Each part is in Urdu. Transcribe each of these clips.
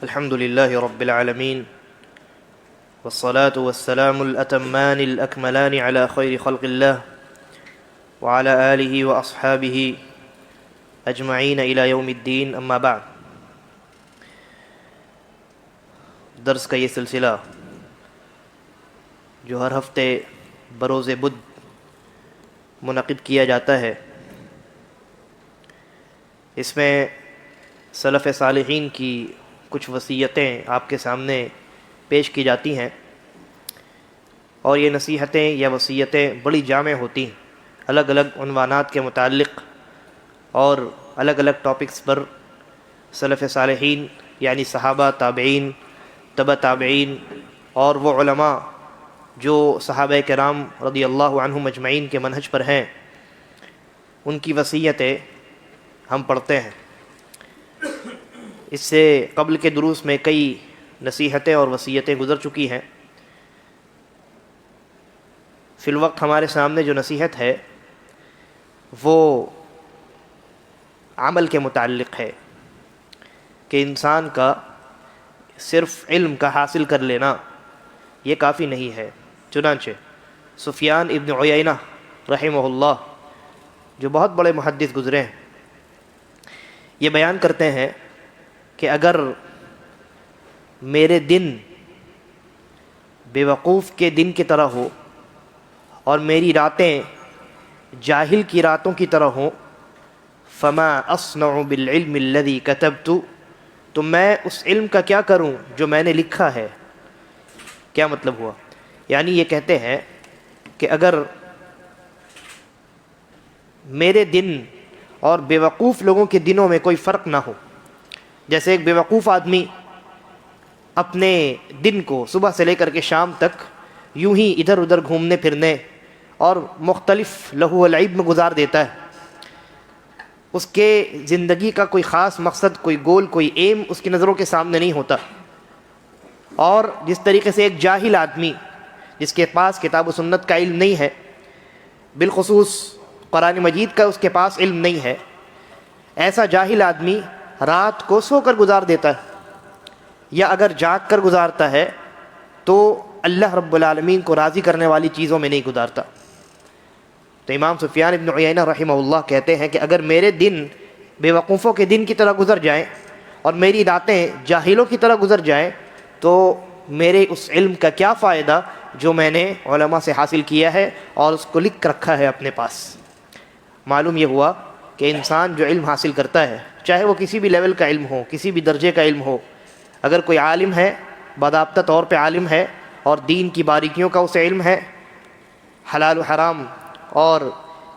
الحمد لله رب العالمين والصلاة والسلام الأتمان الأكملان على خير خلق الله وعلى آله وأصحابه أجمعين إلى يوم الدين أما بعد. درس کا یہ سلسلہ جو ہر ہفتے بروز بدھ منعقد کیا جاتا ہے، اس میں سلف صالحین کی کچھ وصیتیں آپ کے سامنے پیش کی جاتی ہیں، اور یہ نصیحتیں یا وصیتیں بڑی جامع ہوتی ہیں، الگ الگ عنوانات کے متعلق اور الگ الگ ٹاپکس پر سلف صالحین یعنی صحابہ، تابعین، تبع تابعین اور وہ علماء جو صحابہ کرام رضی اللہ عنہم اجمعین کے منہج پر ہیں، ان کی وصیتیں ہم پڑھتے ہیں. اس سے قبل کے دروس میں کئی نصیحتیں اور وصیتیں گزر چکی ہیں. فی الوقت ہمارے سامنے جو نصیحت ہے وہ عمل کے متعلق ہے کہ انسان کا صرف علم کا حاصل کر لینا یہ کافی نہیں ہے. چنانچہ سفیان ابن عیینہ رحمہ اللہ جو بہت بڑے محدث گزرے ہیں، یہ بیان کرتے ہیں کہ اگر میرے دن بیوقوف کے دن کی طرح ہو اور میری راتیں جاہل کی راتوں کی طرح ہوں، فما اصنع بالعلم الذي كتبت، تو میں اس علم کا کیا کروں جو میں نے لکھا ہے. کیا مطلب ہوا؟ یعنی یہ کہتے ہیں کہ اگر میرے دن اور بیوقوف لوگوں کے دنوں میں کوئی فرق نہ ہو، جیسے ایک بیوقوف آدمی اپنے دن کو صبح سے لے کر کے شام تک یوں ہی ادھر ادھر گھومنے پھرنے اور مختلف لہو و لعب میں گزار دیتا ہے، اس کے زندگی کا کوئی خاص مقصد، کوئی گول، کوئی ایم اس کی نظروں کے سامنے نہیں ہوتا. اور جس طریقے سے ایک جاہل آدمی جس کے پاس کتاب و سنت کا علم نہیں ہے، بالخصوص قرآن مجید کا اس کے پاس علم نہیں ہے، ایسا جاہل آدمی رات کو سو کر گزار دیتا ہے، یا اگر جاگ کر گزارتا ہے تو اللہ رب العالمین کو راضی کرنے والی چیزوں میں نہیں گزارتا. تو امام سفیان ابن عیینہ رحمہ اللہ کہتے ہیں کہ اگر میرے دن بیوقوفوں کے دن کی طرح گزر جائیں اور میری راتیں جاہلوں کی طرح گزر جائیں تو میرے اس علم کا کیا فائدہ جو میں نے علماء سے حاصل کیا ہے اور اس کو لکھ کر رکھا ہے اپنے پاس. معلوم یہ ہوا کہ انسان جو علم حاصل کرتا ہے، چاہے وہ کسی بھی لیول کا علم ہو، کسی بھی درجے کا علم ہو، اگر کوئی عالم ہے، باضابطہ طور پہ عالم ہے اور دین کی باریکیوں کا اسے علم ہے، حلال و حرام اور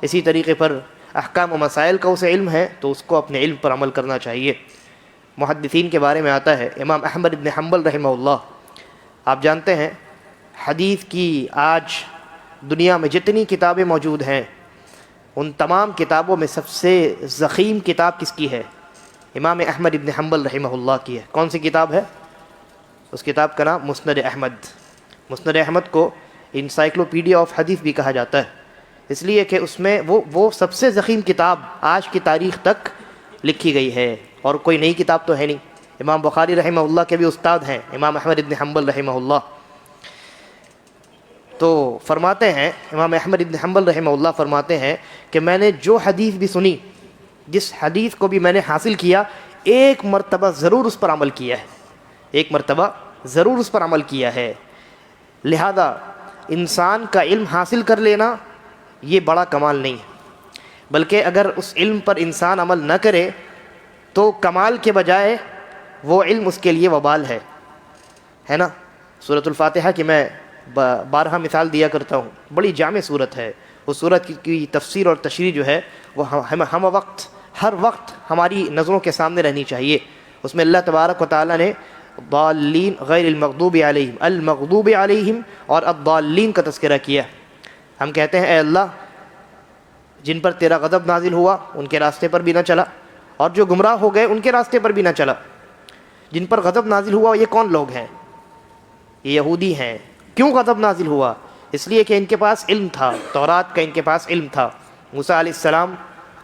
اسی طریقے پر احکام و مسائل کا اسے علم ہے، تو اس کو اپنے علم پر عمل کرنا چاہیے. محدثین کے بارے میں آتا ہے امام احمد ابن حنبل رحمہ اللہ، آپ جانتے ہیں حدیث کی آج دنیا میں جتنی کتابیں موجود ہیں ان تمام کتابوں میں سب سے ضخیم کتاب کس کی ہے؟ امام احمد ابن حنبل رحمہ اللہ کی ہے. کون سی کتاب ہے؟ اس کتاب کا نام مسند احمد. مسند احمد کو انسائکلوپیڈیا آف حدیث بھی کہا جاتا ہے، اس لیے کہ اس میں وہ سب سے ضخیم کتاب آج کی تاریخ تک لکھی گئی ہے، اور کوئی نئی کتاب تو ہے نہیں. امام بخاری رحمہ اللہ کے بھی استاد ہیں امام احمد ابن حنبل رحمہ اللہ. تو فرماتے ہیں امام احمد ابن حنبل رحمہ اللہ فرماتے ہیں کہ میں نے جو حدیث بھی سنی، جس حدیث کو بھی میں نے حاصل کیا، ایک مرتبہ ضرور اس پر عمل کیا ہے، ایک مرتبہ ضرور اس پر عمل کیا ہے. لہذا انسان کا علم حاصل کر لینا یہ بڑا کمال نہیں ہے، بلکہ اگر اس علم پر انسان عمل نہ کرے تو کمال کے بجائے وہ علم اس کے لیے وبال ہے نا. سورۃ الفاتحہ کی میں بارہا مثال دیا کرتا ہوں، بڑی جامع صورت ہے. اس صورت کی تفسیر اور تشریح جو ہے وہ ہر وقت ہماری نظروں کے سامنے رہنی چاہیے. اس میں اللہ تبارک و تعالیٰ نے ضالین غیر المغضوب علیہم اور الضالین کا تذکرہ کیا. ہم کہتے ہیں اے اللہ جن پر تیرا غضب نازل ہوا ان کے راستے پر بھی نہ چلا، اور جو گمراہ ہو گئے ان کے راستے پر بھی نہ چلا. جن پر غضب نازل ہوا یہ کون لوگ ہیں؟ یہ یہودی ہیں. کیوں غضب نازل ہوا؟ اس لیے کہ ان کے پاس علم تھا، تورات کا ان کے پاس علم تھا. موسیٰ علیہ السلام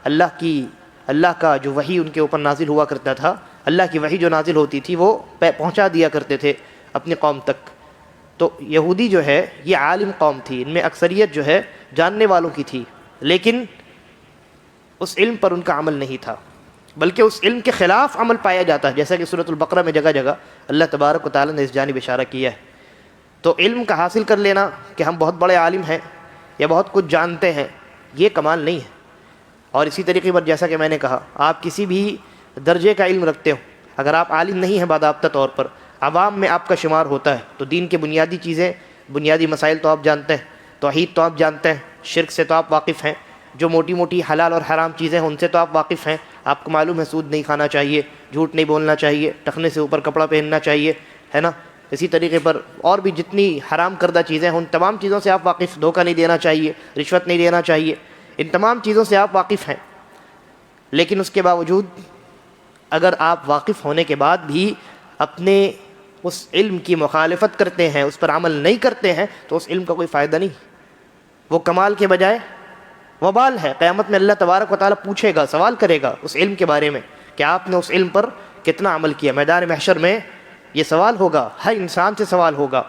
اللہ کا جو وحی ان کے اوپر نازل ہوا کرتا تھا اللہ کی وحی جو نازل ہوتی تھی وہ پہنچا دیا کرتے تھے اپنی قوم تک۔ تو یہودی جو ہے یہ عالم قوم تھی، ان میں اکثریت جو ہے جاننے والوں کی تھی، لیکن اس علم پر ان کا عمل نہیں تھا، بلکہ اس علم کے خلاف عمل پایا جاتا ہے، جیسا کہ سورۃ البقرہ میں جگہ جگہ اللہ تبارک و تعالیٰ نے اس جانب اشارہ کیا ہے۔ تو علم کا حاصل کر لینا کہ ہم بہت بڑے عالم ہیں یا بہت کچھ جانتے ہیں، یہ کمال نہیں ہے۔ اور اسی طریقے پر جیسا کہ میں نے کہا، آپ کسی بھی درجے کا علم رکھتے ہو، اگر آپ عالم نہیں ہیں باضابطہ طور پر، عوام میں آپ کا شمار ہوتا ہے، تو دین کے بنیادی چیزیں، بنیادی مسائل تو آپ جانتے ہیں، توحید تو آپ جانتے ہیں، شرک سے تو آپ واقف ہیں، جو موٹی موٹی حلال اور حرام چیزیں ہیں ان سے تو آپ واقف ہیں، آپ کو معلوم ہے سود نہیں کھانا چاہیے، جھوٹ نہیں بولنا چاہیے، ٹخنے سے اوپر کپڑا پہننا چاہیے، ہے نا۔ اسی طریقے پر اور بھی جتنی حرام کردہ چیزیں ہیں ان تمام چیزوں سے آپ واقف، دھوکہ نہیں دینا چاہیے، رشوت نہیں دینا چاہیے، ان تمام چیزوں سے آپ واقف ہیں۔ لیکن اس کے باوجود اگر آپ واقف ہونے کے بعد بھی اپنے اس علم کی مخالفت کرتے ہیں، اس پر عمل نہیں کرتے ہیں، تو اس علم کا کوئی فائدہ نہیں، وہ کمال کے بجائے وبال ہے۔ قیامت میں اللہ تبارک و تعالیٰ پوچھے گا، سوال کرے گا اس علم کے بارے میں کہ آپ نے اس علم پر کتنا عمل کیا۔ میدان محشر میں یہ سوال ہوگا، ہر انسان سے سوال ہوگا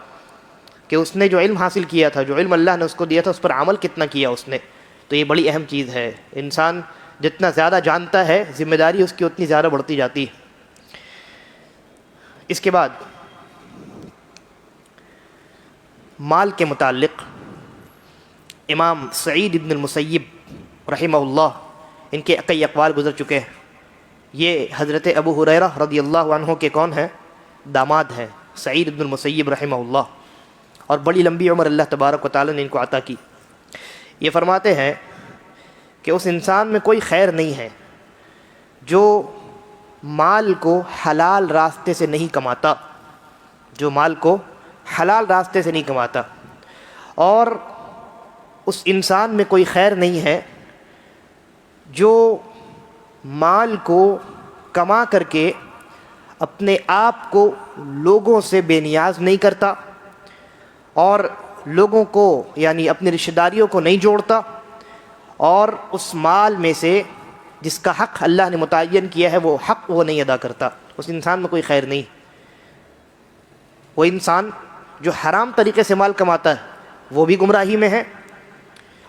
کہ اس نے جو علم حاصل کیا تھا، جو علم اللہ نے اس کو دیا تھا، اس پر عمل کتنا کیا اس نے۔ تو یہ بڑی اہم چیز ہے، انسان جتنا زیادہ جانتا ہے ذمہ داری اس کی اتنی زیادہ بڑھتی جاتی ہے۔ اس کے بعد مال کے متعلق امام سعید ابن المسیب رحمہ اللہ، ان کے کئی اقوال گزر چکے ہیں۔ یہ حضرت ابو ہریرہ رضی اللہ عنہ کے کون ہیں؟ داماد ہیں، سعید ابن المسیب رحمہ اللہ، اور بڑی لمبی عمر اللہ تبارک و تعالیٰ نے ان کو عطا کی۔ یہ فرماتے ہیں کہ اس انسان میں کوئی خیر نہیں ہے جو مال کو حلال راستے سے نہیں کماتا، جو مال کو حلال راستے سے نہیں کماتا، اور اس انسان میں کوئی خیر نہیں ہے جو مال کو کما کر کے اپنے آپ کو لوگوں سے بے نیاز نہیں کرتا، اور لوگوں کو یعنی اپنی رشتہ داریوں کو نہیں جوڑتا، اور اس مال میں سے جس کا حق اللہ نے متعین کیا ہے وہ حق وہ نہیں ادا کرتا۔ اس انسان میں کوئی خیر نہیں۔ وہ انسان جو حرام طریقے سے مال کماتا ہے وہ بھی گمراہی میں ہے،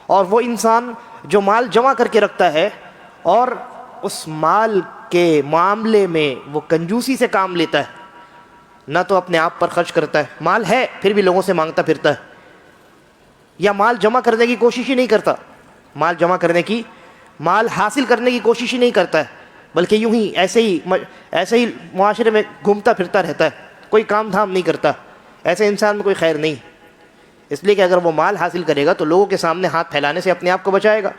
اور وہ انسان جو مال جمع کر کے رکھتا ہے اور اس مال کے معاملے میں وہ کنجوسی سے کام لیتا ہے، نہ تو اپنے آپ پر خرچ کرتا ہے، مال ہے پھر بھی لوگوں سے مانگتا پھرتا ہے، یا مال جمع کرنے کی کوشش ہی نہیں کرتا، مال جمع کرنے کی، مال حاصل کرنے کی کوشش ہی نہیں کرتا ہے، بلکہ یوں ہی ایسے ہی معاشرے میں گھومتا پھرتا رہتا ہے، کوئی کام دھام نہیں کرتا۔ ایسے انسان میں کوئی خیر نہیں، اس لیے کہ اگر وہ مال حاصل کرے گا تو لوگوں کے سامنے ہاتھ پھیلانے سے اپنے آپ کو بچائے گا،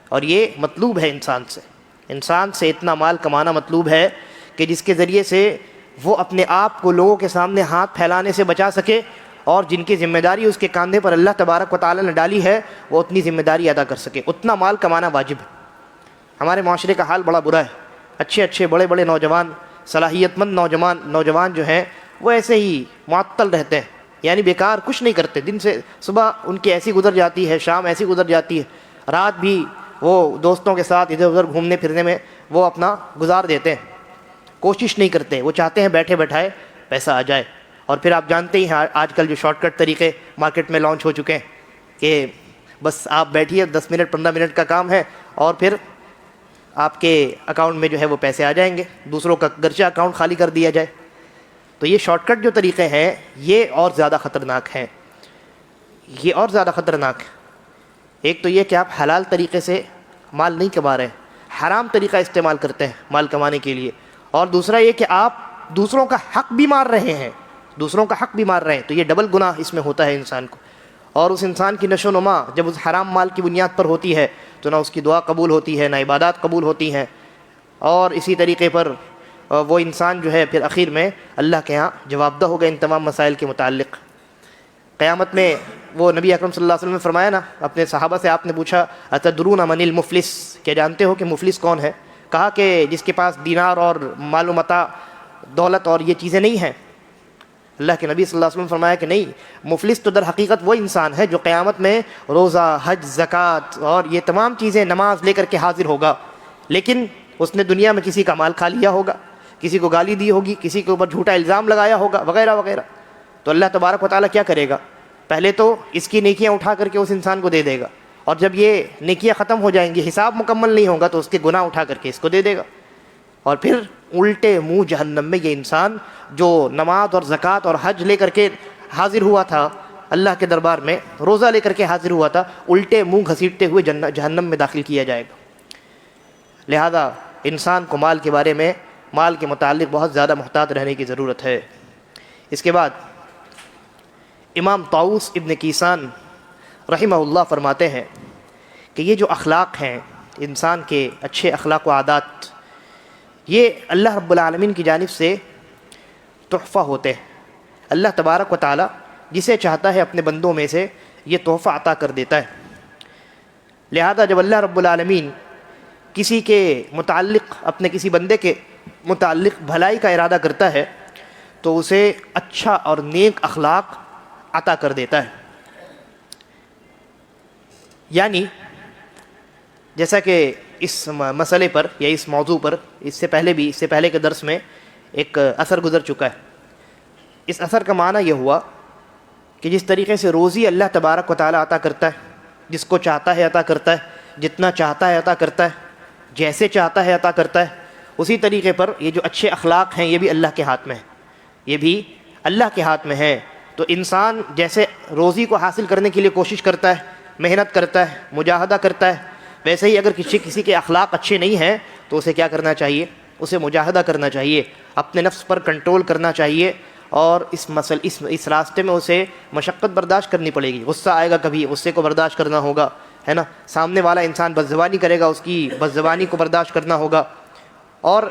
اور یہ مطلوب ہے انسان سے اتنا مال کمانا مطلوب ہے کہ جس کے ذریعے سے وہ اپنے آپ کو لوگوں کے سامنے ہاتھ پھیلانے سے بچا سکے، اور جن کی ذمہ داری اس کے کاندھے پر اللہ تبارک و تعالیٰ نے ڈالی ہے وہ اتنی ذمہ داری ادا کر سکے، اتنا مال کمانا واجب ہے۔ ہمارے معاشرے کا حال بڑا برا ہے، اچھے بڑے نوجوان، صلاحیت مند نوجوان جو ہیں وہ ایسے ہی معطل رہتے ہیں، یعنی بیکار کچھ نہیں کرتے، دن سے صبح ان کی ایسی گزر جاتی ہے، شام ایسی گزر جاتی ہے، رات بھی وہ دوستوں کے ساتھ ادھر ادھر گھومنے پھرنے میں وہ اپنا گزار دیتے ہیں، کوشش نہیں کرتے، وہ چاہتے ہیں بیٹھے بیٹھائے پیسہ آ جائے۔ اور پھر آپ جانتے ہی ہیں آج کل جو شارٹ کٹ طریقے مارکیٹ میں لانچ ہو چکے ہیں کہ بس آپ بیٹھیے، 10 منٹ 15 منٹ کا کام ہے اور پھر آپ کے اکاؤنٹ میں جو ہے وہ پیسے آ جائیں گے، دوسروں کا گرچہ اکاؤنٹ خالی کر دیا جائے۔ تو یہ شارٹ کٹ جو طریقے ہیں یہ اور زیادہ خطرناک ہیں، یہ اور زیادہ خطرناک ہے۔ ایک تو یہ کہ آپ حلال طریقے سے مال نہیں کما رہے ہیں، حرام طریقہ استعمال کرتے ہیں مال کمانے کے لیے، اور دوسرا یہ کہ آپ دوسروں کا حق بھی مار رہے ہیں، تو یہ ڈبل گناہ اس میں ہوتا ہے انسان کو۔ اور اس انسان کی نشو و نما جب اس حرام مال کی بنیاد پر ہوتی ہے تو نہ اس کی دعا قبول ہوتی ہے، نہ عبادات قبول ہوتی ہیں، اور اسی طریقے پر وہ انسان جو ہے پھر اخیر میں اللہ کے ہاں جواب دہ ہوگا ان تمام مسائل کے متعلق۔ قیامت میں وہ نبی اکرم صلی اللہ علیہ وسلم نے فرمایا نا، اپنے صحابہ سے آپ نے پوچھا اتدرون من المفلس، کیا جانتے ہو کہ مفلس کون ہے؟ کہا کہ جس کے پاس دینار اور مال و متاع، دولت اور یہ چیزیں نہیں ہیں۔ اللہ کے نبی صلی اللہ علیہ وسلم نے فرمایا کہ نہیں، مفلس تو در حقیقت وہ انسان ہے جو قیامت میں روزہ، حج، زکوٰۃ اور یہ تمام چیزیں، نماز لے کر کے حاضر ہوگا، لیکن اس نے دنیا میں کسی کا مال کھا لیا ہوگا، کسی کو گالی دی ہوگی، کسی کے اوپر جھوٹا الزام لگایا ہوگا وغیرہ وغیرہ، تو اللہ تبارک و تعالیٰ کیا کرے گا؟ پہلے تو اس کی نیکیاں اٹھا کر کے اس انسان کو دے دے گا، اور جب یہ نیکیاں ختم ہو جائیں گی، حساب مکمل نہیں ہوگا، تو اس کے گناہ اٹھا کر کے اس کو دے دے گا، اور پھر الٹے منہ جہنم میں یہ انسان جو نماز اور زکوٰۃ اور حج لے کر کے حاضر ہوا تھا اللہ کے دربار میں، روزہ لے کر کے حاضر ہوا تھا، الٹے منہ گھسیٹتے ہوئے جہنم میں داخل کیا جائے گا۔ لہذا انسان کو مال کے بارے میں، مال کے متعلق بہت زیادہ محتاط رہنے کی ضرورت ہے۔ اس کے بعد امام طاؤس ابن کیسان رحمہ اللہ فرماتے ہیں کہ یہ جو اخلاق ہیں انسان کے، اچھے اخلاق و عادات، یہ اللہ رب العالمین کی جانب سے تحفہ ہوتے ہیں۔ اللہ تبارک و تعالی جسے چاہتا ہے اپنے بندوں میں سے یہ تحفہ عطا کر دیتا ہے۔ لہذا جب اللہ رب العالمین کسی کے متعلق، اپنے کسی بندے کے متعلق بھلائی کا ارادہ کرتا ہے تو اسے اچھا اور نیک اخلاق عطا کر دیتا ہے۔ یعنی جیسا کہ اس مسئلے پر یا اس موضوع پر اس سے پہلے کے درس میں ایک اثر گزر چکا ہے۔ اس اثر کا معنی یہ ہوا کہ جس طریقے سے روزی اللہ تبارک و تعالیٰ عطا کرتا ہے، جس کو چاہتا ہے عطا کرتا ہے، جتنا چاہتا ہے عطا کرتا ہے، جیسے چاہتا ہے عطا کرتا ہے، اسی طریقے پر یہ جو اچھے اخلاق ہیں یہ بھی اللہ کے ہاتھ میں ہیں، یہ بھی اللہ کے ہاتھ میں ہے۔ تو انسان جیسے روزی کو حاصل کرنے کے لیے کوشش کرتا ہے، محنت کرتا ہے، مجاہدہ کرتا ہے، ویسے ہی اگر کسی کے اخلاق اچھے نہیں ہیں تو اسے کیا کرنا چاہیے؟ اسے مجاہدہ کرنا چاہیے، اپنے نفس پر کنٹرول کرنا چاہیے، اور اس راستے میں اسے مشقت برداشت کرنی پڑے گی۔ غصہ آئے گا، کبھی غصے کو برداشت کرنا ہوگا، ہے نا، سامنے والا انسان بدزبانی کرے گا، اس کی بدزبانی کو برداشت کرنا ہوگا، اور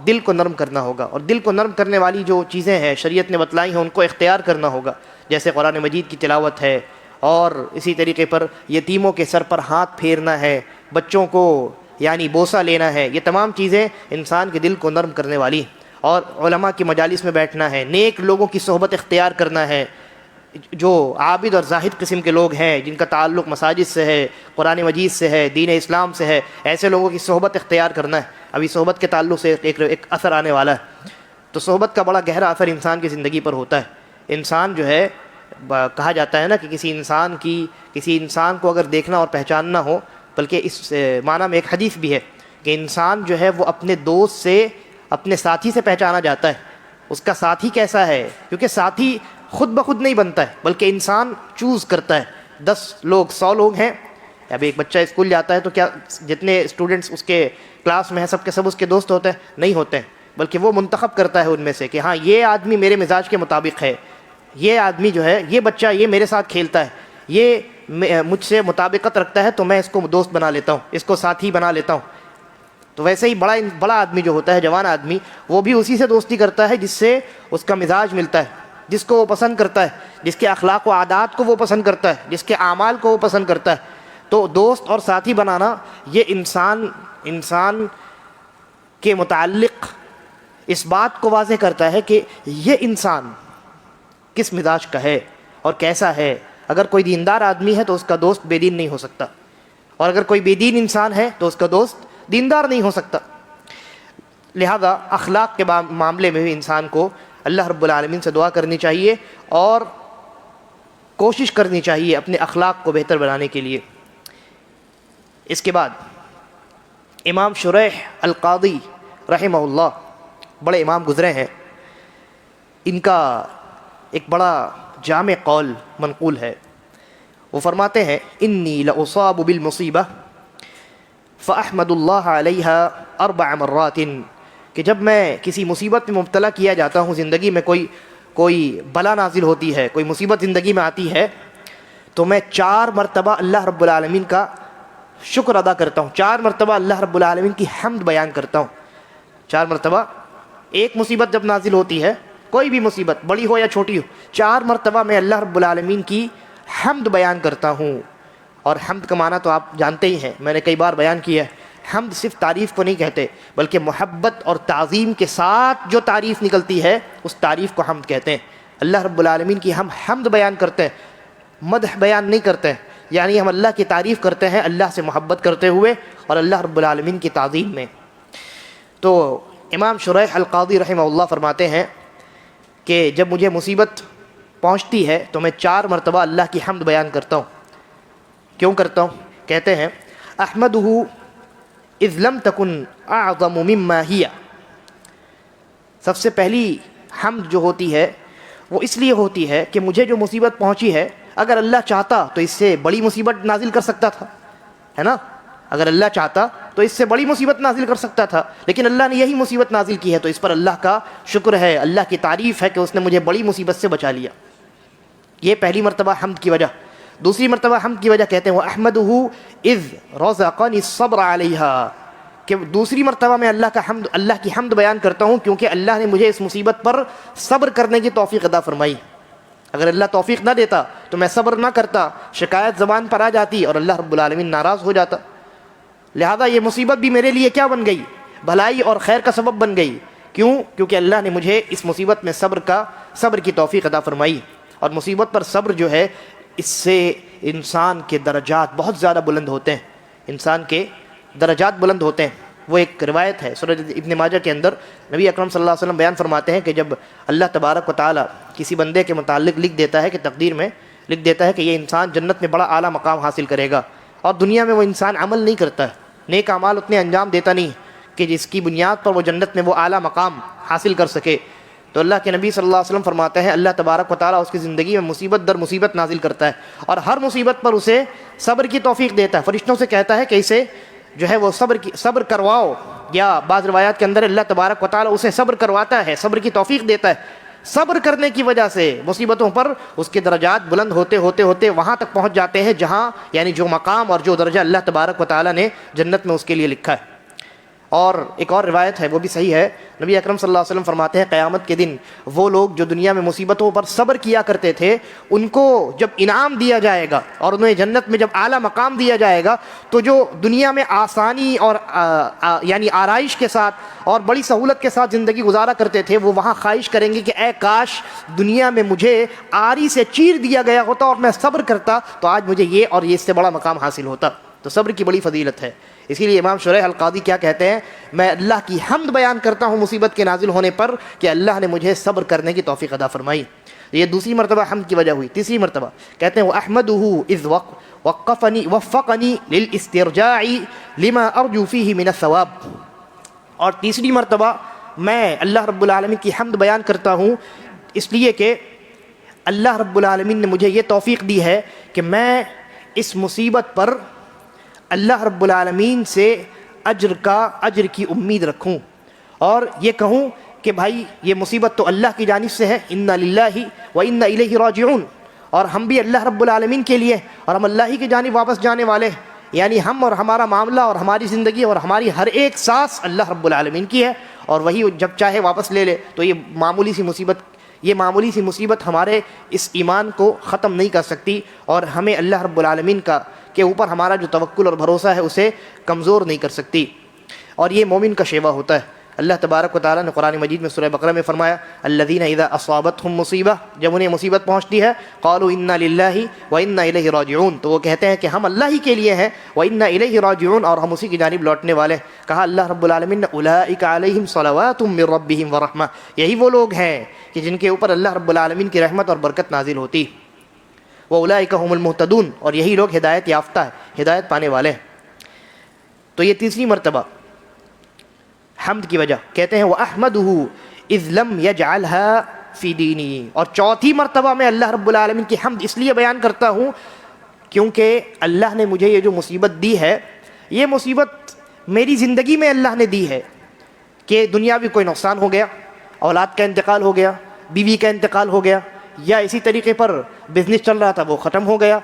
دل کو نرم کرنا ہوگا، اور دل کو نرم کرنے والی جو چیزیں ہیں شریعت نے بتلائی ہیں ان کو اختیار کرنا ہوگا، جیسے قرآن مجید کی تلاوت ہے، اور اسی طریقے پر یتیموں کے سر پر ہاتھ پھیرنا ہے، بچوں کو یعنی بوسہ لینا ہے، یہ تمام چیزیں انسان کے دل کو نرم کرنے والی، اور علماء کی مجالس میں بیٹھنا ہے، نیک لوگوں کی صحبت اختیار کرنا ہے، جو عابد اور زاہد قسم کے لوگ ہیں جن کا تعلق مساجد سے ہے، قرآن مجید سے ہے، دین اسلام سے ہے، ایسے لوگوں کی صحبت اختیار کرنا ہے۔ ابھی صحبت کے تعلق سے ایک اثر آنے والا ہے، تو صحبت کا بڑا گہرا اثر انسان کی زندگی پر ہوتا ہے۔ انسان جو ہے، کہا جاتا ہے نا کہ کسی انسان کو اگر دیکھنا اور پہچاننا ہو، بلکہ اس معنی میں ایک حدیث بھی ہے کہ انسان جو ہے وہ اپنے دوست سے، اپنے ساتھی سے پہچانا جاتا ہے، اس کا ساتھی کیسا ہے، کیونکہ ساتھی خود بخود نہیں بنتا ہے بلکہ انسان چوز کرتا ہے۔ 10 لوگ 100 لوگ ہیں، اب ایک بچہ اسکول جاتا ہے تو کیا جتنے اسٹوڈنٹس اس کے کلاس میں ہیں سب کے سب اس کے دوست ہوتے ہیں؟ نہیں ہوتے ہیں، بلکہ وہ منتخب کرتا ہے ان میں سے کہ ہاں یہ آدمی میرے مزاج کے مطابق ہے، یہ آدمی جو ہے، یہ بچہ یہ میرے ساتھ کھیلتا ہے، یہ مجھ سے مطابقت رکھتا ہے تو میں اس کو دوست بنا لیتا ہوں، اس کو ساتھی بنا لیتا ہوں۔ تو ویسے ہی بڑا آدمی جو ہوتا ہے، جوان آدمی، وہ بھی اسی سے دوستی کرتا ہے جس سے اس کا مزاج ملتا ہے، جس کو وہ پسند کرتا ہے، جس کے اخلاق و عادات کو وہ پسند کرتا ہے، جس کے اعمال کو وہ پسند کرتا ہے۔ تو دوست اور ساتھی بنانا یہ انسان کے متعلق اس بات کو واضح کرتا ہے کہ یہ انسان کس مزاج کا ہے اور کیسا ہے۔ اگر کوئی دیندار آدمی ہے تو اس کا دوست بے دین نہیں ہو سکتا، اور اگر کوئی بے دین انسان ہے تو اس کا دوست دیندار نہیں ہو سکتا۔ لہذا اخلاق کے معاملے میں بھی انسان کو اللہ رب العالمین سے دعا کرنی چاہیے اور کوشش کرنی چاہیے اپنے اخلاق کو بہتر بنانے کے لیے۔ اس کے بعد امام شریح القاضی رحمہ اللہ، بڑے امام گزرے ہیں، ان کا ایک بڑا جامع قول منقول ہے۔ وہ فرماتے ہیں انی لاصاب بالمصیبہ فاحمد اللہ علیہا 4 مرات، کہ جب میں کسی مصیبت میں مبتلا کیا جاتا ہوں، زندگی میں کوئی بلا نازل ہوتی ہے، کوئی مصیبت زندگی میں آتی ہے، تو میں 4 مرتبہ اللہ رب العالمین کا شکر ادا کرتا ہوں، 4 مرتبہ اللہ رب العالمین کی حمد بیان کرتا ہوں۔ 4 مرتبہ ایک مصیبت جب نازل ہوتی ہے، کوئی بھی مصیبت بڑی ہو یا چھوٹی ہو، 4 مرتبہ میں اللہ رب العالمین کی حمد بیان کرتا ہوں۔ اور حمد کا معنی تو آپ جانتے ہی ہیں، میں نے کئی بار بیان کیا ہے، حمد صرف تعریف کو نہیں کہتے، بلکہ محبت اور تعظیم کے ساتھ جو تعریف نکلتی ہے اس تعریف کو حمد کہتے ہیں۔ اللہ رب العالمین کی ہم حمد بیان کرتے ہیں، مدح بیان نہیں کرتے ہیں، یعنی ہم اللہ کی تعریف کرتے ہیں اللہ سے محبت کرتے ہوئے اور اللہ رب العالمین کی تعظیم میں۔ تو امام شریح القاضی رحمہ اللہ فرماتے ہیں کہ جب مجھے مصیبت پہنچتی ہے تو میں 4 مرتبہ اللہ کی حمد بیان کرتا ہوں. کیوں کرتا ہوں؟ کہتے ہیں احمدہ اذ لم تکن اعظم مما ہی. سب سے پہلی حمد جو ہوتی ہے وہ اس لیے ہوتی ہے کہ مجھے جو مصیبت پہنچی ہے اگر اللہ چاہتا تو اس سے بڑی مصیبت نازل کر سکتا تھا، ہے نا؟ اگر اللہ چاہتا تو اس سے بڑی مصیبت نازل کر سکتا تھا، لیکن اللہ نے یہی مصیبت نازل کی ہے تو اس پر اللہ کا شکر ہے، اللہ کی تعریف ہے کہ اس نے مجھے بڑی مصیبت سے بچا لیا. یہ پہلی مرتبہ حمد کی وجہ. دوسری مرتبہ حمد کی وجہ کہتے ہیں وہ احمدہ اذ رزقنی الصبر علیہا، کہ دوسری مرتبہ میں اللہ کی حمد بیان کرتا ہوں کیونکہ اللہ نے مجھے اس مصیبت پر صبر کرنے کی توفیق عطا فرمائی. اگر اللہ توفیق نہ دیتا تو میں صبر نہ کرتا، شکایت زبان پر آ جاتی اور اللہ رب العالمین ناراض ہو جاتا. لہذا یہ مصیبت بھی میرے لیے کیا بن گئی؟ بھلائی اور خیر کا سبب بن گئی. کیوں؟ کیونکہ اللہ نے مجھے اس مصیبت میں صبر کی توفیق عطا فرمائی. اور مصیبت پر صبر جو ہے اس سے انسان کے درجات بہت زیادہ بلند ہوتے ہیں، انسان کے درجات بلند ہوتے ہیں. وہ ایک روایت ہے سورۃ ابن ماجہ کے اندر، نبی اکرم صلی اللہ علیہ وسلم بیان فرماتے ہیں کہ جب اللہ تبارک و تعالی کسی بندے کے متعلق لکھ دیتا ہے کہ تقدیر میں لکھ دیتا ہے کہ یہ انسان جنت میں بڑا اعلیٰ مقام حاصل کرے گا، اور دنیا میں وہ انسان عمل نہیں کرتا ہے، نیک اعمال اتنے انجام دیتا نہیں کہ جس کی بنیاد پر وہ جنت میں وہ اعلیٰ مقام حاصل کر سکے، تو اللہ کے نبی صلی اللہ علیہ وسلم فرماتے ہیں اللہ تبارک و تعالیٰ اس کی زندگی میں مصیبت در مصیبت نازل کرتا ہے اور ہر مصیبت پر اسے صبر کی توفیق دیتا ہے. فرشتوں سے کہتا ہے کہ اسے جو ہے وہ صبر کرواؤ، یا بعض روایات کے اندر اللہ تبارک و تعالیٰ اسے صبر کرواتا ہے، صبر کی توفیق دیتا ہے. صبر کرنے کی وجہ سے مصیبتوں پر اس کے درجات بلند ہوتے ہوتے ہوتے وہاں تک پہنچ جاتے ہیں جہاں یعنی جو مقام اور جو درجہ اللہ تبارک و تعالیٰ نے جنت میں اس کے لیے لکھا ہے. اور ایک اور روایت ہے وہ بھی صحیح ہے، نبی اکرم صلی اللہ علیہ وسلم فرماتے ہیں قیامت کے دن وہ لوگ جو دنیا میں مصیبتوں پر صبر کیا کرتے تھے ان کو جب انعام دیا جائے گا اور انہیں جنت میں جب اعلیٰ مقام دیا جائے گا تو جو دنیا میں آسانی اور یعنی آرائش کے ساتھ اور بڑی سہولت کے ساتھ زندگی گزارا کرتے تھے وہ وہاں خواہش کریں گے کہ اے کاش دنیا میں مجھے آری سے چیر دیا گیا ہوتا اور میں صبر کرتا تو آج مجھے یہ اور یہ اس سے بڑا مقام حاصل ہوتا. تو صبر کی بڑی فضیلت ہے. اسی لیے امام شریح القاضی کیا کہتے ہیں میں اللہ کی حمد بیان کرتا ہوں مصیبت کے نازل ہونے پر کہ اللہ نے مجھے صبر کرنے کی توفیق عطا فرمائی. یہ دوسری مرتبہ حمد کی وجہ ہوئی. تیسری مرتبہ کہتے ہیں وَأَحْمَدُهُ إِذْ وَفَّقَنِي لِلْإِسْتِرْجَاعِ لِمَا أَرْجُو فِيهِ مِنَ الثَّوَابِ. اور تیسری مرتبہ میں اللہ رب العالمین کی حمد بیان کرتا ہوں اس لیے کہ اللہ رب العالمین نے مجھے یہ توفیق دی ہے کہ میں اس مصیبت پر اللہ رب العالمین سے اجر کی امید رکھوں اور یہ کہوں کہ بھائی یہ مصیبت تو اللہ کی جانب سے ہے، انا للہ و انا الیہ راجعون، اور ہم بھی اللہ رب العالمین کے لیے اور ہم اللہ ہی کی جانب واپس جانے والے ہیں. یعنی ہم اور ہمارا معاملہ اور ہماری زندگی اور ہماری ہر ایک سانس اللہ رب العالمین کی ہے اور وہی جب چاہے واپس لے لے. تو یہ معمولی سی مصیبت ہمارے اس ایمان کو ختم نہیں کر سکتی اور ہمیں اللہ رب العالمین کے اوپر ہمارا جو توکل اور بھروسہ ہے اسے کمزور نہیں کر سکتی. اور یہ مومن کا شیوا ہوتا ہے. اللہ تبارک و تعالیٰ نے قرآن مجید میں سورہ بقرہ میں فرمایا الذین اذا اصابتهم مصیبہ، جب انہیں مصیبت پہنچتی ہے قالوا انا للہ و انا الیہ راجعون، تو وہ کہتے ہیں کہ ہم اللہ ہی کے لیے ہیں و انا الیہ راجعون اور ہم اسی کی جانب لوٹنے والے. کہا اللہ رب العالمین نے اولئک علیہم صلوات من ربہم ورحمہ، یہی وہ لوگ ہیں کہ جن کے اوپر اللہ رب العالمین کی رحمت اور برکت نازل ہوتی. وَأُولَٰئِكَ هُمُ الْمُهْتَدُونَ، اور یہی لوگ ہدایت یافتہ ہیں، ہدایت پانے والے ہیں. تو یہ تیسری مرتبہ حمد کی وجہ. کہتے ہیں وَأَحْمَدُهُ إِذْ لَمْ يَجْعَلْهَا فِي دِينِي، اور چوتھی مرتبہ میں اللہ رب العالمین کی حمد اس لیے بیان کرتا ہوں کیونکہ اللہ نے مجھے یہ جو مصیبت دی ہے یہ مصیبت میری زندگی میں اللہ نے دی ہے کہ دنیاوی کوئی نقصان ہو گیا، اولاد کا انتقال ہو گیا، بیوی کا انتقال ہو گیا، یا اسی طریقے پر بزنس چل رہا تھا وہ ختم ہو گیا،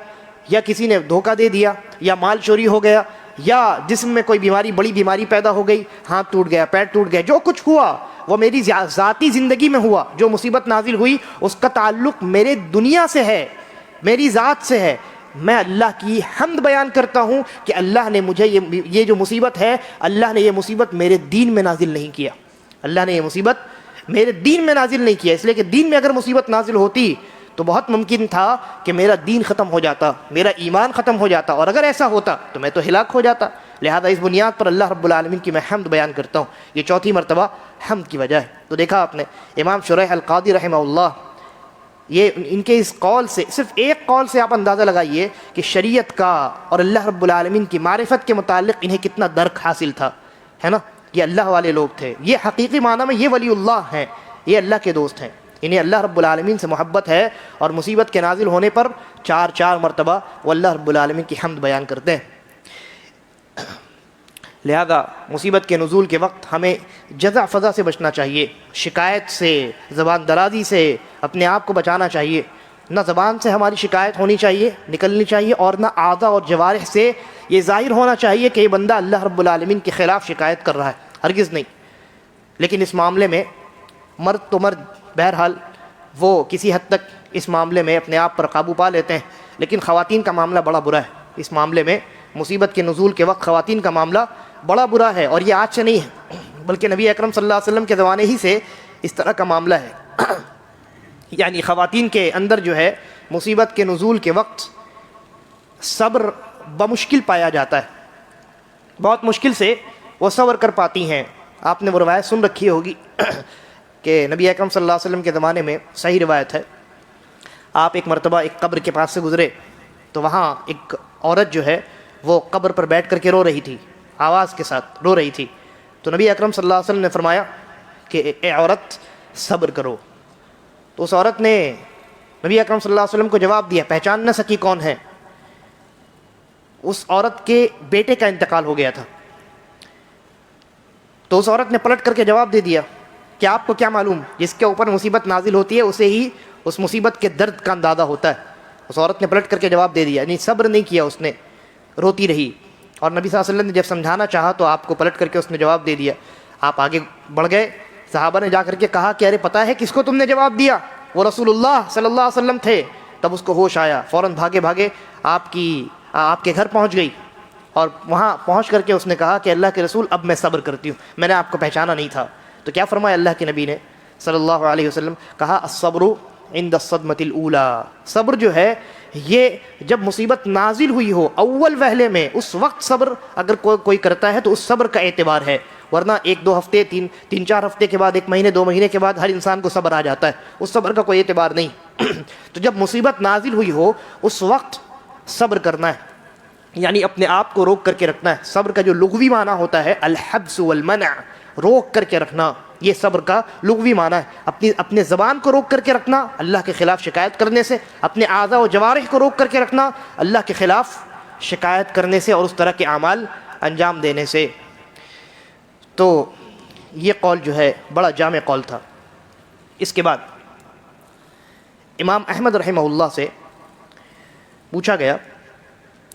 یا کسی نے دھوکہ دے دیا، یا مال چوری ہو گیا، یا جسم میں کوئی بیماری بڑی بیماری پیدا ہو گئی، ہاتھ ٹوٹ گیا، پیر ٹوٹ گیا، جو کچھ ہوا وہ میری ذاتی زندگی میں ہوا. جو مصیبت نازل ہوئی اس کا تعلق میرے دنیا سے ہے، میری ذات سے ہے. میں اللہ کی حمد بیان کرتا ہوں کہ اللہ نے مجھے یہ جو مصیبت ہے اللہ نے یہ مصیبت میرے دین میں نازل نہیں کیا. اللہ نے یہ مصیبت میرے دین میں نازل نہیں کیا، اس لیے کہ دین میں اگر مصیبت نازل ہوتی تو بہت ممکن تھا کہ میرا دین ختم ہو جاتا، میرا ایمان ختم ہو جاتا، اور اگر ایسا ہوتا تو میں تو ہلاک ہو جاتا. لہذا اس بنیاد پر اللہ رب العالمین کی میں حمد بیان کرتا ہوں. یہ چوتھی مرتبہ حمد کی وجہ ہے. تو دیکھا آپ نے امام شریح القاضی رحمہ اللہ، یہ ان کے اس قول سے، صرف ایک قول سے آپ اندازہ لگائیے کہ شریعت کا اور اللہ رب العالمین کی معرفت کے متعلق انہیں کتنا درک حاصل تھا، ہے نا. یہ اللہ والے لوگ تھے، یہ حقیقی معنی میں یہ ولی اللہ ہیں، یہ اللہ کے دوست ہیں. انہیں اللہ رب العالمین سے محبت ہے اور مصیبت کے نازل ہونے پر 4 مرتبہ وہ اللہ رب العالمین کی حمد بیان کرتے ہیں. لہذا مصیبت کے نزول کے وقت ہمیں جزع فضع سے بچنا چاہیے، شکایت سے، زبان درازی سے اپنے آپ کو بچانا چاہیے. نہ زبان سے ہماری شکایت ہونی چاہیے، نکلنی چاہیے، اور نہ اعضاء اور جوارح سے یہ ظاہر ہونا چاہیے کہ یہ بندہ اللہ رب العالمین کے خلاف شکایت کر رہا ہے، ہرگز نہیں. لیکن اس معاملے میں مرد تو مرد بہرحال وہ کسی حد تک اس معاملے میں اپنے آپ پر قابو پا لیتے ہیں، لیکن خواتین کا معاملہ بڑا برا ہے. اس معاملے میں مصیبت کے نزول کے وقت خواتین کا معاملہ بڑا برا ہے، اور یہ آج سے نہیں ہے بلکہ نبی اکرم صلی اللہ علیہ وسلم کے زمانے ہی سے اس طرح کا معاملہ ہے. یعنی خواتین کے اندر جو ہے مصیبت کے نزول کے وقت صبر بمشکل پایا جاتا ہے، بہت مشکل سے وہ صبر کر پاتی ہیں. آپ نے وہ روایت سن رکھی ہوگی کہ نبی اکرم صلی اللہ علیہ وسلم کے زمانے میں، صحیح روایت ہے، آپ ایک مرتبہ ایک قبر کے پاس سے گزرے تو وہاں ایک عورت جو ہے وہ قبر پر بیٹھ کر کے رو رہی تھی، آواز کے ساتھ رو رہی تھی. تو نبی اکرم صلی اللہ علیہ وسلم نے فرمایا کہ اے عورت صبر کرو. تو اس عورت نے نبی اکرم صلی اللہ علیہ وسلم کو جواب دیا، پہچان نہ سکی کون ہے. اس عورت کے بیٹے کا انتقال ہو گیا تھا. تو اس عورت نے پلٹ کر کے جواب دے دیا کہ آپ کو کیا معلوم، جس کے اوپر مصیبت نازل ہوتی ہے اسے ہی اس مصیبت کے درد کا اندازہ ہوتا ہے. اس عورت نے پلٹ کر کے جواب دے دیا، یعنی صبر نہیں کیا، اس نے روتی رہی. اور نبی صلی اللہ علیہ وسلم نے جب سمجھانا چاہا تو آپ کو پلٹ کر کے اس نے جواب دے دیا. آپ آگے بڑھ گئے، صحابہ نے جا کر کے کہا کہ ارے پتہ ہے کس کو تم نے جواب دیا؟ وہ رسول اللہ صلی اللہ علیہ وسلم تھے. تب اس کو ہوش آیا، فوراً بھاگے بھاگے آپ کے گھر پہنچ گئی، اور وہاں پہنچ کر کے اس نے کہا کہ اللہ کے رسول اب میں صبر کرتی ہوں، میں نے آپ کو پہچانا نہیں تھا. تو کیا فرمایا اللہ کے نبی نے صلی اللہ علیہ وسلم؟ کہا الصبر عند الصدمۃ الاولی. صبر جو ہے یہ جب مصیبت نازل ہوئی ہو اول وہلے میں، اس وقت صبر اگر کوئی کرتا ہے تو اس صبر کا اعتبار ہے. ورنہ 1-2 ہفتے، 3-4 ہفتے کے بعد، 1 مہینے 2 مہینے کے بعد ہر انسان کو صبر آ جاتا ہے، اس صبر کا کوئی اعتبار نہیں. تو جب مصیبت نازل ہوئی ہو اس وقت صبر کرنا ہے، یعنی اپنے آپ کو روک کر کے رکھنا ہے. صبر کا جو لغوی معنی ہوتا ہے الحبس والمنع، روک کر کے رکھنا، یہ صبر کا لغوی معنی ہے. اپنے زبان کو روک کر کے رکھنا اللہ کے خلاف شکایت کرنے سے، اپنے اعضاء و جوارح کو روک کر کے رکھنا اللہ کے خلاف شکایت کرنے سے اور اس طرح کے اعمال انجام دینے سے. تو یہ قول جو ہے بڑا جامع قول تھا. اس کے بعد امام احمد رحمہ اللہ سے پوچھا گیا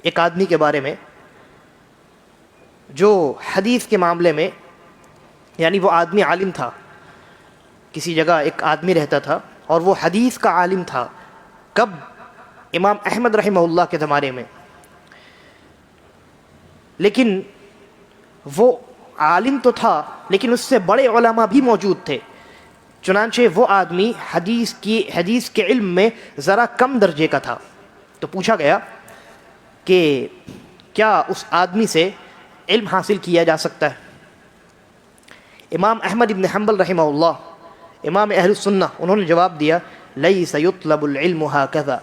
ایک آدمی کے بارے میں جو حدیث کے معاملے میں، یعنی وہ آدمی عالم تھا، کسی جگہ ایک آدمی رہتا تھا اور وہ حدیث کا عالم تھا. کب؟ امام احمد رحمہ اللہ کے زمانے میں. لیکن وہ عالم تو تھا لیکن اس سے بڑے علماء بھی موجود تھے. چنانچہ وہ آدمی حدیث کے علم میں ذرا کم درجے کا تھا. تو پوچھا گیا کہ کیا اس آدمی سے علم حاصل کیا جا سکتا ہے؟ امام احمد بن حنبل رحمہ اللہ، امام اہل السنہ، انہوں نے جواب دیا لیس یطلب العلم ہکذا،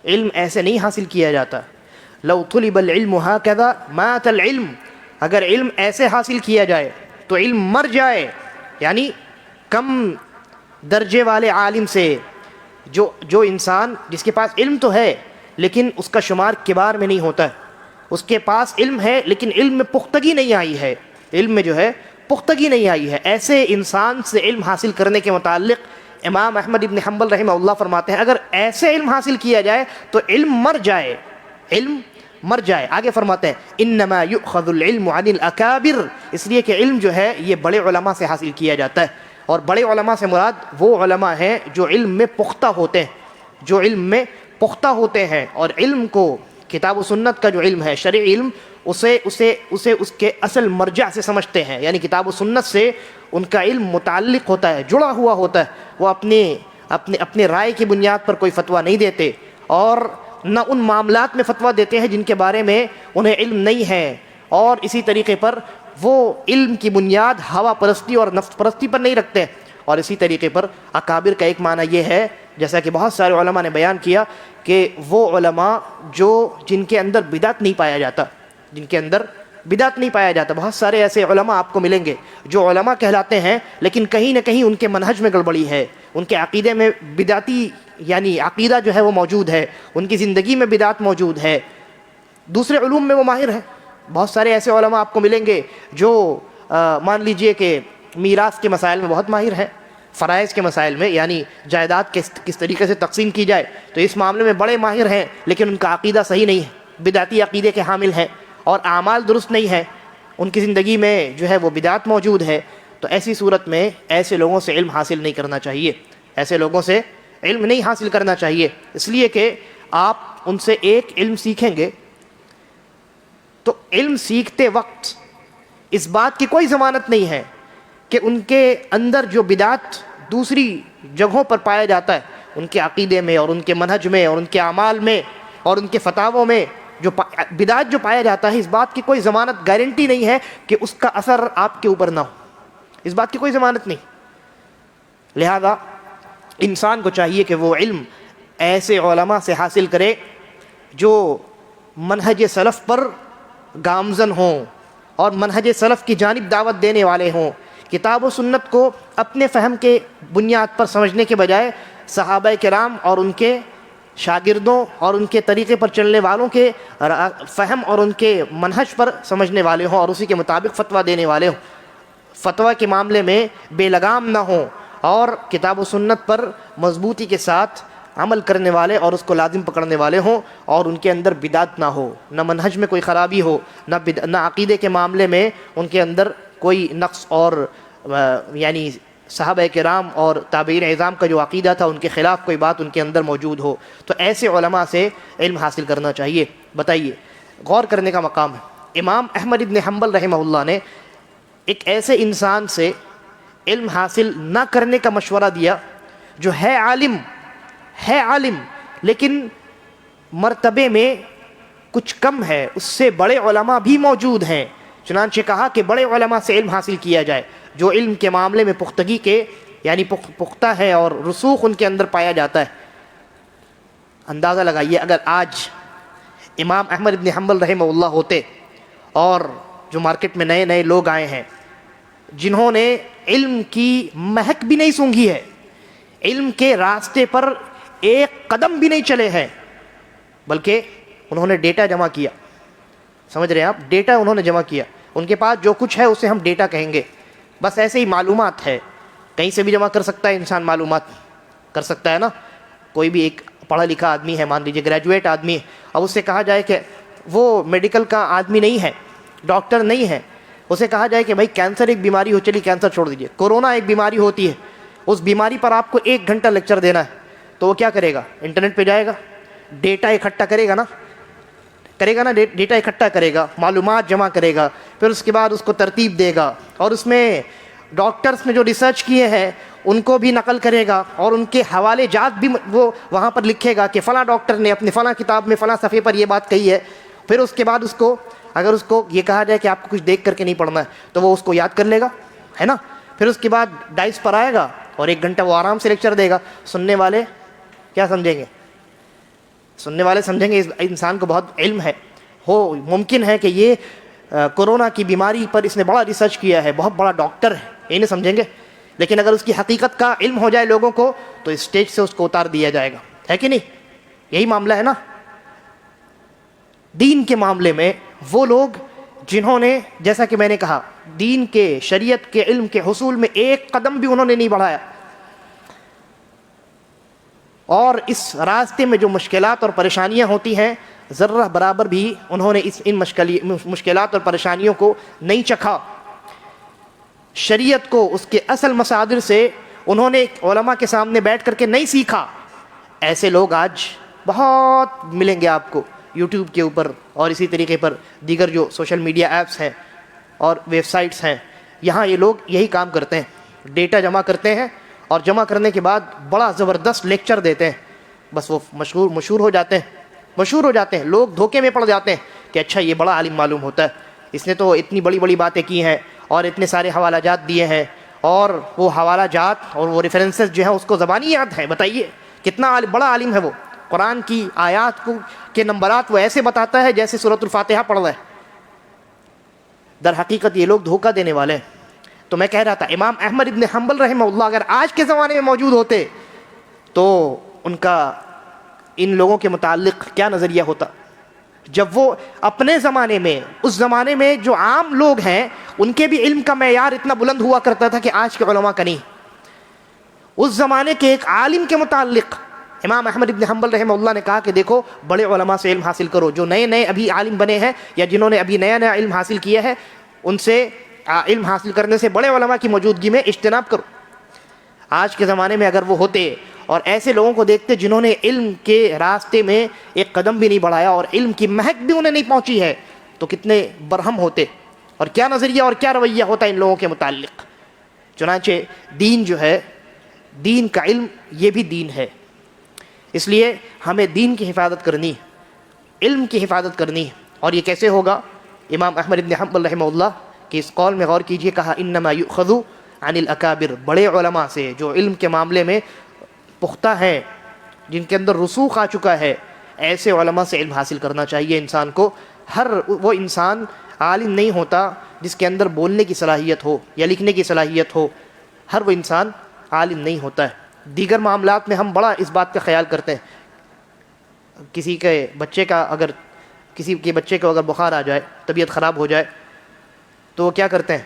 علم ایسے نہیں حاصل کیا جاتا. لو طلب العلم ہکذا مات العلم، اگر علم ایسے حاصل کیا جائے تو علم مر جائے. یعنی کم درجے والے عالم سے جو انسان جس کے پاس علم تو ہے لیکن اس کا شمار کبار میں نہیں ہوتا ہے، اس کے پاس علم ہے لیکن علم میں پختگی نہیں آئی ہے، علم میں جو ہے پختگی نہیں آئی ہے، ایسے انسان سے علم حاصل کرنے کے متعلق امام احمد بن حنبل رحمہ اللہ فرماتے ہیں اگر ایسے علم حاصل کیا جائے تو علم مر جائے، علم مر جائے. آگے فرماتے ہیں انما یؤخذ العلم عن الاکابر، اس لیے کہ علم جو ہے یہ بڑے علماء سے حاصل کیا جاتا ہے، اور بڑے علماء سے مراد وہ علماء ہیں جو علم میں پختہ ہوتے ہیں، جو علم میں پختہ ہوتے ہیں. اور علم کو، کتاب و سنت کا جو علم ہے، شرعی علم، اسے اس کے اصل مرجع سے سمجھتے ہیں، یعنی کتاب و سنت سے ان کا علم متعلق ہوتا ہے، جڑا ہوا ہوتا ہے. وہ اپنے رائے کی بنیاد پر کوئی فتویٰ نہیں دیتے، اور نہ ان معاملات میں فتویٰ دیتے ہیں جن کے بارے میں انہیں علم نہیں ہے، اور اسی طریقے پر وہ علم کی بنیاد ہوا پرستی اور نفس پرستی پر نہیں رکھتے. اور اسی طریقے پر اکابر کا ایک معنی یہ ہے، جیسا کہ بہت سارے علماء نے بیان کیا، کہ وہ علماء جن کے اندر بدعت نہیں پایا جاتا، جن کے اندر بدعت نہیں پایا جاتا. بہت سارے ایسے علماء آپ کو ملیں گے جو علماء کہلاتے ہیں لیکن کہیں نہ کہیں ان کے منہج میں گڑبڑی ہے، ان کے عقیدے میں بدعتی یعنی عقیدہ جو ہے وہ موجود ہے، ان کی زندگی میں بدعت موجود ہے. دوسرے علوم میں وہ ماہر ہیں. بہت سارے ایسے علماء آپ کو ملیں گے جو مان لیجئے کہ میراث کے مسائل میں بہت ماہر ہیں، فرائض کے مسائل میں، یعنی جائیداد کس طریقے سے تقسیم کی جائے تو اس معاملے میں بڑے ماہر ہیں، لیکن ان کا عقیدہ صحیح نہیں ہے، بدعتی عقیدے کے حامل ہیں اور اعمال درست نہیں ہے، ان کی زندگی میں جو ہے وہ بدعت موجود ہے. تو ایسی صورت میں ایسے لوگوں سے علم حاصل نہیں کرنا چاہیے، ایسے لوگوں سے علم نہیں حاصل کرنا چاہیے، اس لیے کہ آپ ان سے ایک علم سیکھیں گے تو علم سیکھتے وقت اس بات کی کوئی ضمانت نہیں ہے کہ ان کے اندر جو بدعت دوسری جگہوں پر پایا جاتا ہے، ان کے عقیدے میں اور ان کے منہج میں اور ان کے اعمال میں اور ان کے فتاووں میں جو بدعت جو پایا جاتا ہے، اس بات کی کوئی ضمانت گارنٹی نہیں ہے کہ اس کا اثر آپ کے اوپر نہ ہو، اس بات کی کوئی ضمانت نہیں. لہذا انسان کو چاہیے کہ وہ علم ایسے علماء سے حاصل کرے جو منہج سلف پر گامزن ہوں اور منہج سلف کی جانب دعوت دینے والے ہوں. کتاب و سنت کو اپنے فہم کے بنیاد پر سمجھنے کے بجائے صحابہ کرام اور ان کے شاگردوں اور ان کے طریقے پر چلنے والوں کے فہم اور ان کے منہج پر سمجھنے والے ہوں اور اسی کے مطابق فتویٰ دینے والے ہوں. فتویٰ کے معاملے میں بے لگام نہ ہوں اور کتاب و سنت پر مضبوطی کے ساتھ عمل کرنے والے اور اس کو لازم پکڑنے والے ہوں اور ان کے اندر بدعت نہ ہو، نہ منہج میں کوئی خرابی ہو، نہ عقیدے کے معاملے میں ان کے اندر کوئی نقص اور یعنی صحابہ کرام اور تابعین اعظام کا جو عقیدہ تھا ان کے خلاف کوئی بات ان کے اندر موجود ہو. تو ایسے علماء سے علم حاصل کرنا چاہیے. بتائیے، غور کرنے کا مقام ہے. امام احمد ابن حنبل رحمہ اللہ نے ایک ایسے انسان سے علم حاصل نہ کرنے کا مشورہ دیا جو ہے عالم لیکن مرتبے میں کچھ کم ہے، اس سے بڑے علماء بھی موجود ہیں. چنانچہ کہا کہ بڑے علماء سے علم حاصل کیا جائے جو علم کے معاملے میں پختگی کے یعنی پختہ ہے اور رسوخ ان کے اندر پایا جاتا ہے. اندازہ لگائیے اگر آج امام احمد بن حنبل رحمہ اللہ ہوتے اور جو مارکیٹ میں نئے نئے لوگ آئے ہیں جنہوں نے علم کی مہک بھی نہیں سونگھی ہے، علم کے راستے پر ایک قدم بھی نہیں چلے ہیں، بلکہ انہوں نے ڈیٹا جمع کیا. سمجھ رہے ہیں آپ؟ ڈیٹا انہوں نے جمع کیا. ان کے پاس جو کچھ ہے اسے ہم ڈیٹا کہیں گے. بس ایسے ہی معلومات ہے، کہیں سے بھی جمع کر سکتا ہے انسان، معلومات کر سکتا ہے نا. کوئی بھی ایک پڑھا لکھا آدمی ہے، مان لیجیے گریجویٹ آدمی ہے، اب اس سے کہا جائے کہ وہ میڈیکل کا آدمی نہیں ہے، ڈاکٹر نہیں ہے، اسے کہا جائے کہ بھائی کینسر ایک بیماری ہو، چلیے کینسر چھوڑ دیجیے، کورونا ایک بیماری ہوتی ہے، اس بیماری پر آپ کو 1 گھنٹہ لیکچر دینا ہے، تو وہ کیا کرے گا؟ انٹرنیٹ پہ جائے گا، ڈیٹا اکٹھا کرے گا نا، ڈیٹا اکٹھا کرے گا، معلومات جمع کرے گا، پھر اس کے بعد اس کو ترتیب دے گا اور اس میں ڈاکٹرز نے جو ریسرچ کیے ہیں ان کو بھی نقل کرے گا اور ان کے حوالے جات بھی وہ وہاں پر لکھے گا کہ فلاں ڈاکٹر نے اپنے فلاں کتاب میں فلاں صفحے پر یہ بات کہی ہے. پھر اس کے بعد اگر اس کو یہ کہا جائے کہ آپ کو کچھ دیکھ کر کے نہیں پڑھنا ہے تو وہ اس کو یاد کر لے گا، ہے نا. پھر اس کے بعد ڈائس پر آئے گا اور 1 گھنٹہ وہ آرام سے لیکچر دے گا. سننے والے کیا سمجھیں گے؟ سننے والے سمجھیں گے اس انسان کو بہت علم ہے، ممکن ہے کہ یہ کورونا کی بیماری پر اس نے بڑا ریسرچ کیا ہے، بہت بڑا ڈاکٹر ہے، یہ نہیں سمجھیں گے. لیکن اگر اس کی حقیقت کا علم ہو جائے لوگوں کو تو اسٹیج سے اس کو اتار دیا جائے گا، ہے کہ نہیں؟ یہی معاملہ ہے نا. دین کے معاملے میں وہ لوگ جنہوں نے، جیسا کہ میں نے کہا، دین کے شریعت کے علم کے حصول میں 1 قدم بھی انہوں نے نہیں بڑھایا، اور اس راستے میں جو مشکلات اور پریشانیاں ہوتی ہیں ذرہ برابر بھی انہوں نے ان مشکلات اور پریشانیوں کو نہیں چکھا. شریعت کو اس کے اصل مصادر سے انہوں نے علماء کے سامنے بیٹھ کر کے نہیں سیکھا. ایسے لوگ آج بہت ملیں گے آپ کو یوٹیوب کے اوپر اور اسی طریقے پر دیگر جو سوشل میڈیا ایپس ہیں اور ویب سائٹس ہیں. یہاں یہ لوگ یہی کام کرتے ہیں، ڈیٹا جمع کرتے ہیں اور جمع کرنے کے بعد بڑا زبردست لیکچر دیتے ہیں. بس وہ مشہور ہو جاتے ہیں. لوگ دھوکے میں پڑ جاتے ہیں کہ اچھا یہ بڑا عالم معلوم ہوتا ہے، اس نے تو اتنی بڑی بڑی باتیں کی ہیں اور اتنے سارے حوالہ جات دیے ہیں، اور وہ حوالہ جات اور وہ ریفرنسز جو ہیں اس کو زبانی یاد ہے. بتائیے کتنا بڑا عالم ہے وہ. قرآن کی آیات کو کے نمبرات وہ ایسے بتاتا ہے جیسے سورۃ الفاتحہ پڑھ رہا ہے. در حقیقت یہ لوگ دھوکہ دینے والے ہیں. تو میں کہہ رہا تھا امام احمد ابن حنبل رحمہ اللہ اگر آج کے زمانے میں موجود ہوتے تو ان کا ان لوگوں کے متعلق کیا نظریہ ہوتا، جب وہ اپنے زمانے میں، اس زمانے میں جو عام لوگ ہیں ان کے بھی علم کا معیار اتنا بلند ہوا کرتا تھا کہ آج کے علماء کا نہیں. اس زمانے کے ایک عالم کے متعلق امام احمد ابن حنبل رحمہ اللہ نے کہا کہ دیکھو بڑے علماء سے علم حاصل کرو، جو نئے نئے ابھی عالم بنے ہیں یا جنہوں نے ابھی نیا نیا علم حاصل کیا ہے ان سے علم حاصل کرنے سے بڑے علماء کی موجودگی میں اجتناب کرو. آج کے زمانے میں اگر وہ ہوتے اور ایسے لوگوں کو دیکھتے جنہوں نے علم کے راستے میں ایک قدم بھی نہیں بڑھایا اور علم کی مہک بھی انہیں نہیں پہنچی ہے، تو کتنے برہم ہوتے اور کیا نظریہ اور کیا رویہ ہوتا ان لوگوں کے متعلق. چنانچہ دین جو ہے، دین کا علم یہ بھی دین ہے. اس لیے ہمیں دین کی حفاظت کرنی، علم کی حفاظت کرنی. اور یہ کیسے ہوگا؟ امام احمد بن حنبل رحمہ اللہ کہ اس قول میں غور کیجئے، کہا انما یؤخذ عن الاکابر، بڑے علماء سے جو علم کے معاملے میں پختہ ہیں، جن کے اندر رسوخ آ چکا ہے، ایسے علماء سے علم حاصل کرنا چاہیے انسان کو. ہر وہ انسان عالم نہیں ہوتا جس کے اندر بولنے کی صلاحیت ہو یا لکھنے کی صلاحیت ہو، ہر وہ انسان عالم نہیں ہوتا ہے. دیگر معاملات میں ہم بڑا اس بات کا خیال کرتے ہیں. کسی کے بچے کو اگر بخار آ جائے، طبیعت خراب ہو جائے تو وہ کیا کرتے ہیں؟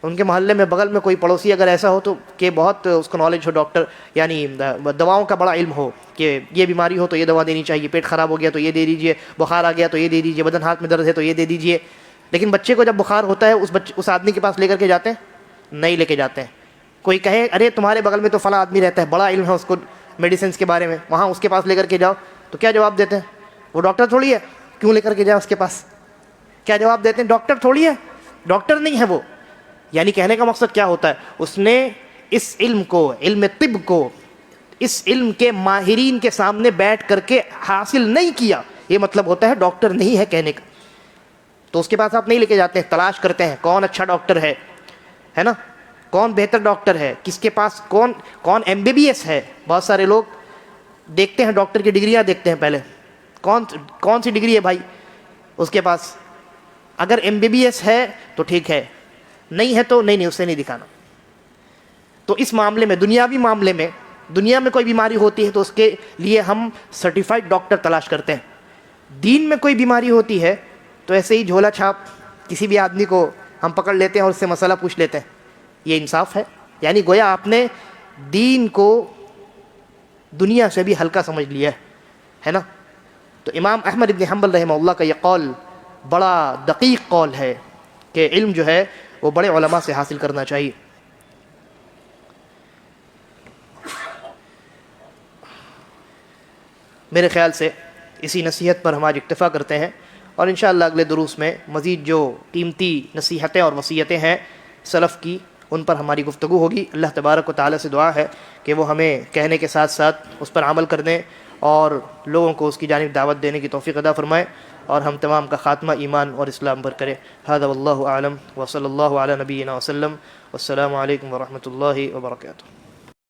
ان کے محلے میں بغل میں کوئی پڑوسی اگر ایسا ہو تو کہ بہت اس کو نالج ہو، ڈاکٹر یعنی دواؤں کا بڑا علم ہو کہ یہ بیماری ہو تو یہ دوا دینی چاہیے، پیٹ خراب ہو گیا تو یہ دے دیجئے، بخار آ گیا تو یہ دے دیجئے، بدن ہاتھ میں درد ہے تو یہ دے دیجئے. لیکن بچے کو جب بخار ہوتا ہے اس آدمی کے پاس لے کر کے جاتے ہیں؟ نہیں لے کے جاتے ہیں. کوئی کہے ارے تمہارے بغل میں تو فلاں آدمی رہتا ہے، بڑا علم ہے اس کو میڈیسنس کے بارے میں، وہاں اس کے پاس لے کر کے جاؤ، تو کیا جواب دیتے ہیں؟ وہ ڈاکٹر تھوڑی ہے، کیوں لے کر کے جائے اس کے پاس؟ کیا جواب دیتے ہیں؟ ڈاکٹر تھوڑی ہے، ڈاکٹر نہیں ہے وہ. یعنی کہنے کا مقصد کیا ہوتا ہے؟ اس نے اس علم کو، علم طب کو، اس علم کے ماہرین کے سامنے بیٹھ کر کے حاصل نہیں کیا. یہ مطلب ہوتا ہے ڈاکٹر نہیں ہے کہنے کا. تو اس کے پاس آپ نہیں لے کے جاتے ہیں، تلاش کرتے ہیں کون اچھا ڈاکٹر ہے نا، کون بہتر ڈاکٹر ہے، کس کے پاس کون ایم بی بی ایس ہے. بہت سارے لوگ دیکھتے ہیں ڈاکٹر کی ڈگریاں دیکھتے ہیں پہلے، کون سی ڈگری ہے بھائی اس کے پاس. اگر ایم بی بی ایس ہے تو ٹھیک ہے، نہیں ہے تو نہیں اسے نہیں دکھانا. تو اس معاملے میں، دنیاوی معاملے میں، دنیا میں کوئی بیماری ہوتی ہے تو اس کے لیے ہم سرٹیفائڈ ڈاکٹر تلاش کرتے ہیں. دین میں کوئی بیماری ہوتی ہے تو ایسے ہی جھولا چھاپ کسی بھی آدمی کو ہم پکڑ لیتے ہیں اور اس سے مسئلہ پوچھ لیتے ہیں. یہ انصاف ہے؟ یعنی گویا آپ نے دین کو دنیا سے بھی ہلکا سمجھ لیا ہے نا. تو امام احمد بن حنبل رحمہ اللہ کا یہ قول بڑا دقیق قول ہے کہ علم جو ہے وہ بڑے علماء سے حاصل کرنا چاہیے. میرے خیال سے اسی نصیحت پر ہم آج اکتفا کرتے ہیں، اور انشاءاللہ اگلے دروس میں مزید جو قیمتی نصیحتیں اور وصیتیں ہیں سلف کی ان پر ہماری گفتگو ہوگی. اللہ تبارک و تعالیٰ سے دعا ہے کہ وہ ہمیں کہنے کے ساتھ ساتھ اس پر عمل کرنے اور لوگوں کو اس کی جانب دعوت دینے کی توفیق عطا فرمائے، اور ہم تمام کا خاتمہ ایمان اور اسلام پر کرے. ھذا واللہ اعلم وصلی اللہ علی نبینا وسلم. والسلام علیکم ورحمۃ اللہ وبرکاتہ.